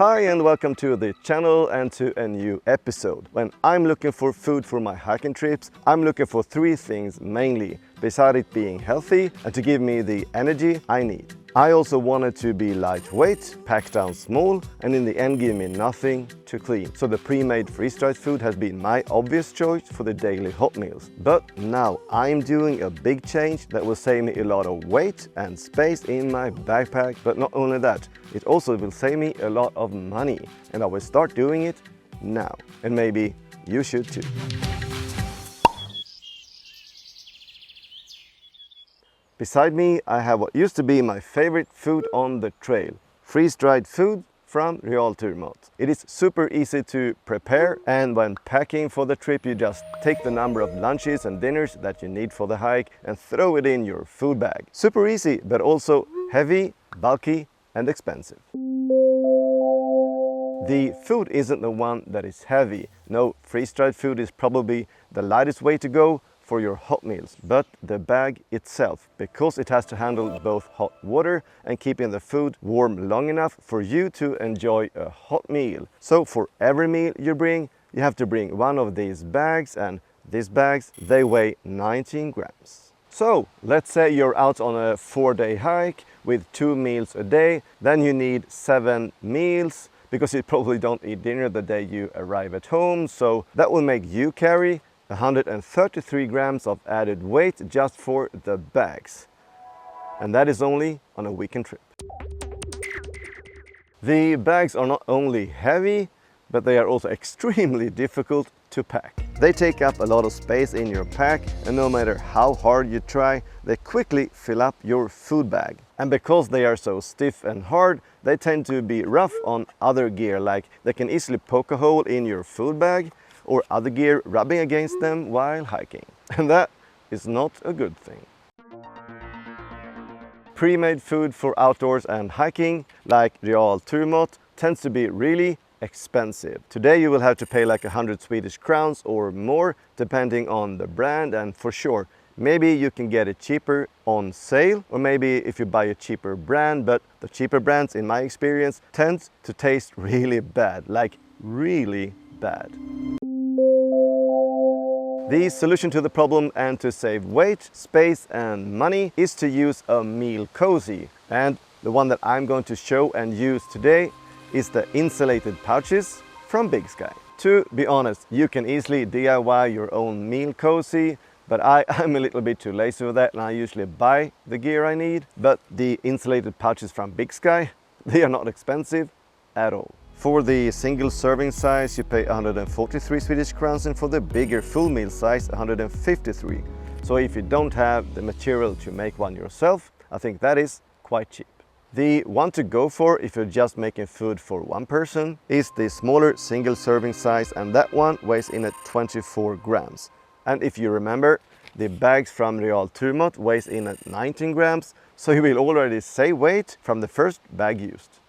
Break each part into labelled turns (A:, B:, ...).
A: Hi and welcome to the channel and to a new episode. When I'm looking for food for my hiking trips, I'm looking for three things mainly, beside it being healthy and to give me the energy I need. I also want it to be lightweight, packed down small, and in the end give me nothing to clean. So the pre-made freeze-dried food has been my obvious choice for the daily hot meals. But now I'm doing a big change that will save me a lot of weight and space in my backpack. But not only that, it also will save me a lot of money. And I will start doing it now. And maybe you should too. Beside me, I have what used to be my favorite food on the trail, freeze-dried food from Real Turmat. It is super easy to prepare, and when packing for the trip, you just take the number of lunches and dinners that you need for the hike and throw it in your food bag. Super easy, but also heavy, bulky, and expensive. The food isn't the one that is heavy. No, freeze-dried food is probably the lightest way to go for your hot meals, but the bag itself, because it has to handle both hot water and keeping the food warm long enough for you to enjoy a hot meal. So for every meal you bring, you have to bring one of these bags, and these bags, they weigh 19 grams. So let's say you're out on a 4-day hike with 2 meals a day, then you need 7 meals because you probably don't eat dinner the day you arrive at home. So that will make you carry 133 grams of added weight just for the bags. And that is only on a weekend trip. The bags are not only heavy, but they are also extremely difficult to pack. They take up a lot of space in your pack, and no matter how hard you try, they quickly fill up your food bag. And because they are so stiff and hard, they tend to be rough on other gear, like they can easily poke a hole in your food bag or other gear rubbing against them while hiking. And that is not a good thing. Pre-made food for outdoors and hiking, like Real Turmat, tends to be really expensive. Today you will have to pay like 100 Swedish crowns or more, depending on the brand, and for sure, maybe you can get it cheaper on sale, or maybe if you buy a cheaper brand, but the cheaper brands, in my experience, tend to taste really bad, like really bad. The solution to the problem and to save weight, space and money is to use a meal cozy. And the one that I'm going to show and use today is the insulated pouches from Big Sky. To be honest, you can easily DIY your own meal cozy, but I'm a little bit too lazy for that, and I usually buy the gear I need. But the insulated pouches from Big Sky, they are not expensive at all. For the single serving size, you pay 143 Swedish crowns, and for the bigger full meal size, 153. So if you don't have the material to make one yourself, I think that is quite cheap. The one to go for if you're just making food for one person is the smaller single serving size, and that one weighs in at 24 grams. And if you remember, the bags from Real Turmat weighs in at 19 grams, so you will already save weight from the first bag used.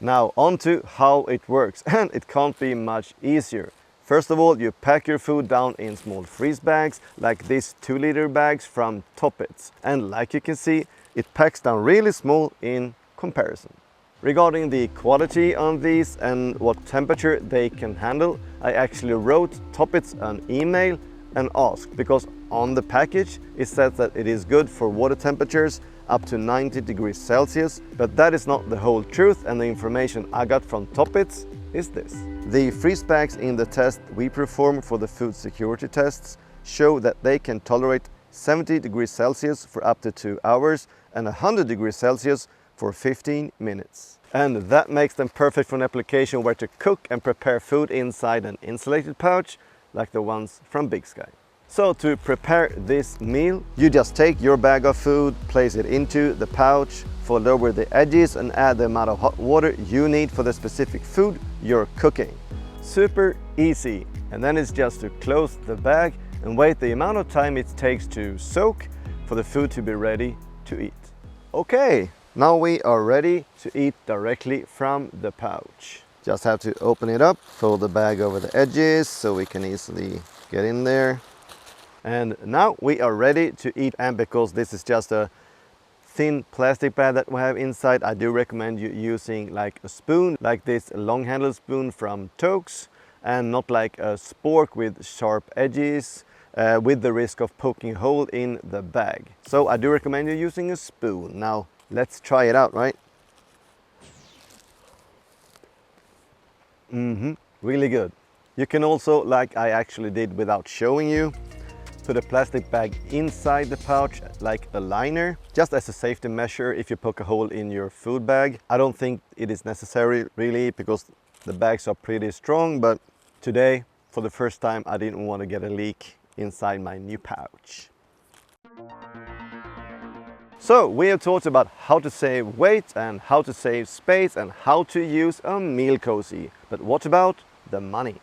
A: Now on to how it works, and it can't be much easier. First of all, you pack your food down in small freeze bags, like these 2-liter bags from Toppets. And like you can see, it packs down really small in comparison. Regarding the quality on these and what temperature they can handle, I actually wrote Toppets an email and asked, because on the package it says that it is good for water temperatures up to 90 degrees Celsius, but that is not the whole truth, and the information I got from Toppets is this. The freeze bags in the test we perform for the food security tests show that they can tolerate 70 degrees Celsius for up to 2 hours and 100 degrees Celsius for 15 minutes. And that makes them perfect for an application where to cook and prepare food inside an insulated pouch, like the ones from Big Sky. So to prepare this meal, you just take your bag of food, place it into the pouch, fold over the edges and add the amount of hot water you need for the specific food you're cooking. Super easy. And then it's just to close the bag and wait the amount of time it takes to soak for the food to be ready to eat. Okay, now we are ready to eat directly from the pouch. Just have to open it up, fold the bag over the edges so we can easily get in there. And now we are ready to eat, and because this is just a thin plastic bag that we have inside, I do recommend you using like a spoon, like this long handled spoon from Tokes, and not like a spork with sharp edges, with the risk of poking a hole in the bag. So I do recommend you using a spoon. Now let's try it out, right? Really good. You can also, like I actually did without showing you, put a plastic bag inside the pouch like a liner, just as a safety measure if you poke a hole in your food bag. I don't think it is necessary really, because the bags are pretty strong, but today, for the first time, I didn't want to get a leak inside my new pouch. So we have talked about how to save weight and how to save space and how to use a meal cozy. But what about the money?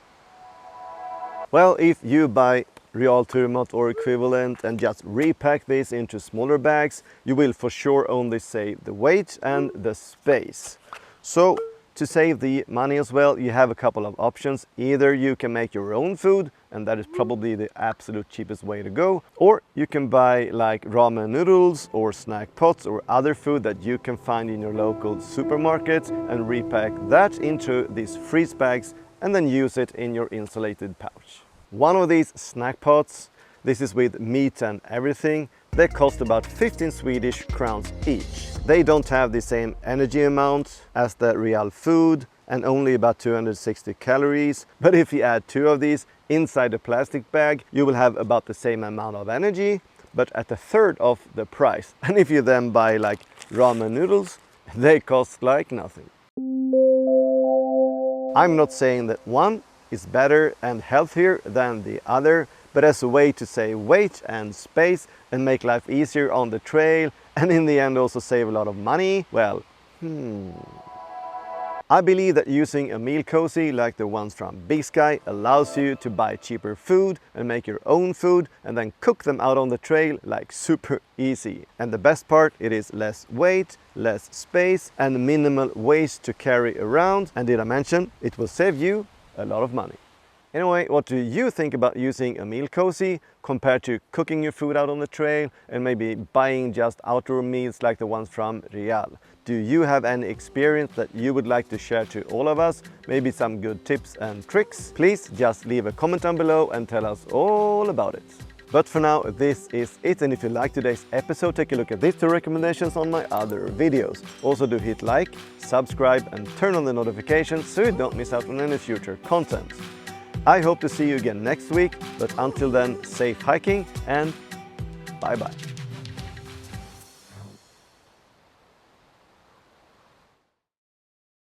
A: Well, if you buy Real Turmat or equivalent and just repack this into smaller bags, you will for sure only save the weight and the space. So to save the money as well, you have a couple of options. Either you can make your own food, and that is probably the absolute cheapest way to go, or you can buy like ramen noodles or snack pots or other food that you can find in your local supermarket and repack that into these freeze bags and then use it in your insulated pouch. One of these snack pots, this is with meat and everything, they cost about 15 Swedish crowns each. They don't have the same energy amount as the Real food and only about 260 calories. But if you add 2 of these inside a plastic bag, you will have about the same amount of energy, but at a third of the price. And if you then buy like ramen noodles, they cost like nothing. I'm not saying that one is better and healthier than the other, but as a way to save weight and space and make life easier on the trail, and in the end also save a lot of money, well, I believe that using a meal cozy like the ones from Big Sky allows you to buy cheaper food and make your own food and then cook them out on the trail like super easy. And the best part, it is less weight, less space and minimal waste to carry around. And did I mention it will save you a lot of money? Anyway, what do you think about using a meal cozy compared to cooking your food out on the trail and maybe buying just outdoor meals like the ones from Real? Do you have any experience that you would like to share to all of us? Maybe some good tips and tricks? Please just leave a comment down below and tell us all about it. But for now, this is it, and if you like today's episode, take a look at these 2 recommendations on my other videos. Also do hit like, subscribe and turn on the notifications so you don't miss out on any future content. I hope to see you again next week, but until then, safe hiking and bye bye.